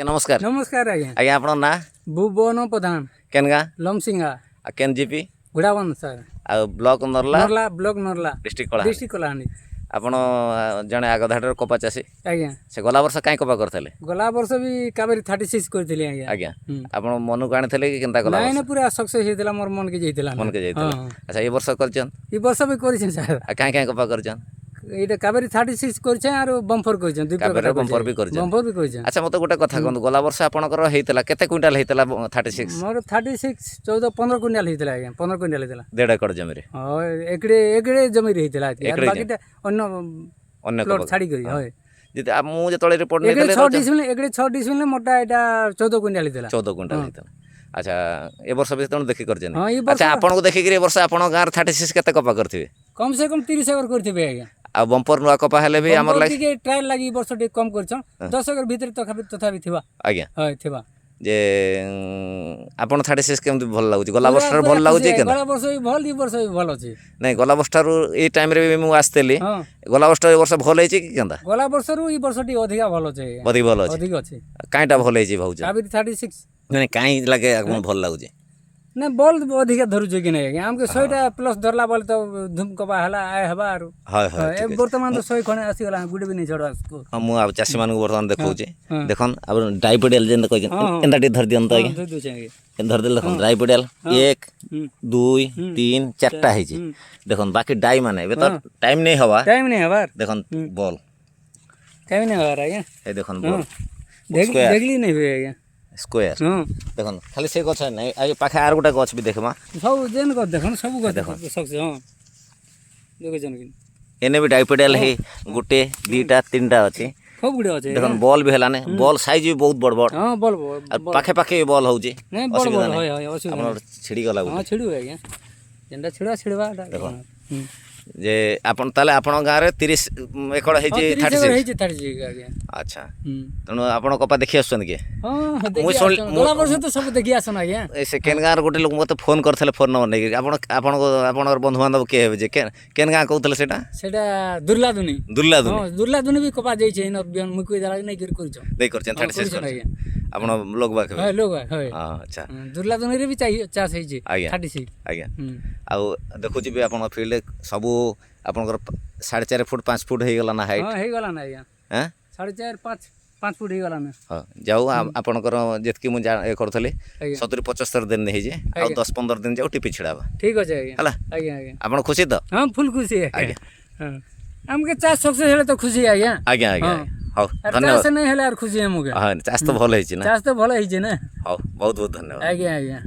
आज्ञा नमस्कार नमस्कार आज्ञा आज्ञा आपन ना भुवन प्रधान केन गाँ लमसिंगा केन जीपी घुड़ावन सर आ block Narla Narla block Narla district Kalahandi आपण जने आग धाडर कोपा चासी आज्ञा से गला वर्ष काई कोपा करथले गला वर्ष भी कावेरी 36 करथिली आज्ञा आज्ञा आपण मन को आनिथले कि केनता गला नहीं पूरा सक्सेस हेतला मोर मन के जेतला मन के जैतला अच्छा ये वर्ष करछन ई वर्ष भी करिछन सर आ काई काई कोपा करछन एटा कावेरी 36 करछन आरो बम्पर करछन दुई कावेरी बम्पर भी करछन बम्पर भी करछन अच्छा मते गोटे कथा कहंतु गला वर्ष आपनकर हेतला केते क्विंटल हेतला 36 मोर 36 14 15 क्विंटल हेतला आज्ञा 15 क्विंटल हेतला 1.5 एकड़ जमी रे हां एकड़े जमी रे हेतला यार बाकीटा अन्य प्लॉट छाड़ी करी होय जेते मु जे तळे रिपोर्ट नै देले 6 डिसमिल एकड़े 6 डिसमिल मोटा एटा 14 क्विंटल हेतला 14 क्विंटल हेतला अच्छा ए वर्ष भी तण देखि करछन हां अच्छा आपन को देखि कि ए वर्ष आपन गार 36 केते कपा करथिबे कम से कम 30 एकड़ करथिबे आज्ञा आ बम्पर नुआ कपा हेले भी हमर लाग के ट्रायल लागि वर्ष टे कम करछन 10 एकड़ भीतर तथापि थिबा आज्ञा हां थिबा जे आपन 36 केमति भल लागुची गला वर्ष भल लागुची के गला वर्ष भी भल ई वर्ष भी भल अछि नै गला वर्ष ए टाइम रे मु आस्तेली हां गला वर्ष ए वर्ष भल हेची कि केंदा गला वर्ष रु ई वर्ष टी अधिका भल अछि अधिक भल अछि अधिक अछि काईटा भल हेची भाउज कावेरी 36 नै काई लागे आपन भल लागुची ना बॉल अधिका धरुछ कि नै हमके 100 टा प्लस धरला बॉल तो धूम कपा हला आय हबा आरो हाय हाय ए वर्तमान तो 100 खणे आसी गला गुडे भी नै छडा को हम मु अब चासी मान को वर्तमान देखौची देखन अब डायपोडियल जेन कहै एंदा टी धर दियन त दू दू छे एन धर देल देखन डायपोडियल 1 2 3 4टा हेची देखन बाकी डाई माने बे तो टाइम नै हवा देखन बॉल टाइम नै हवा आज्ञा ए देखन बॉल देखली नै बे आज्ञा स्क्वायर देखन खाली से गछ नै आ पाखे आर गोटा गछ भी देखमा सब जेन को देखन सब को देखन सक्से हां देखो जन कि एने भी डायपोडियल हे गुटे दुटा तीनटा अछि खूब गुडे अछि देखन बॉल भी हलाने बॉल साइज भी बहुत बड़ बड़ हां बॉल पाखे पाखे बॉल होउची नै बड़ बड़ होय होय असुविधा हमर छिड़ी गला हां छिड़ू आज्ञा जेंडा छिड़वा देखन जे आपन ताले आपन गां रे 30 एकड़ हे जे 36 आज्ञा अच्छा तनो आपन कपा देखि आछन के हां देखि गला वर्ष तो सब देखि आछन आज्ञा ए सेकेंड गां रे गोटे लोक मते फोन करथले फोन नंबर नै आपन बंधु बांधव के हेबे जे केन गां कहथले सेटा दुर्लादुनी हां दुर्लादुनी भी कपा जाई छै न बियन मुकुई दला नै कर करछन 36 आपन लोक बा हां लोक बा हां अच्छा दुर्लादुनी रे भी चाहिए चास है जे 36 आज्ञा आ देखु छी बे आपन फील्ड सब आपनकर 4.5 फुट 5 फुट हे गला ना हाइट हां हे गला ना आज्ञा हैं 4.5 5 फुट हे गला ना हां जाऊ आपनकर जेतकी मु ए करथले 70 75 दिन हे जे आ 10 15 दिन जाऊ टिपी छिड़ाबा ठीक अछि आज्ञा हला आज्ञा आज्ञा आपन खुशी त हां फुल खुशी है आज्ञा हां हमके चास सक्सेस हेले तो खुशी आज्ञा आज्ञा आज्ञा हां धन्यवाद चास नै हेले आर खुशी है मुके हां चास तो भल हे छी ना चास तो भल हे छी ना हां बहुत बहुत धन्यवाद आज्ञा आज्ञा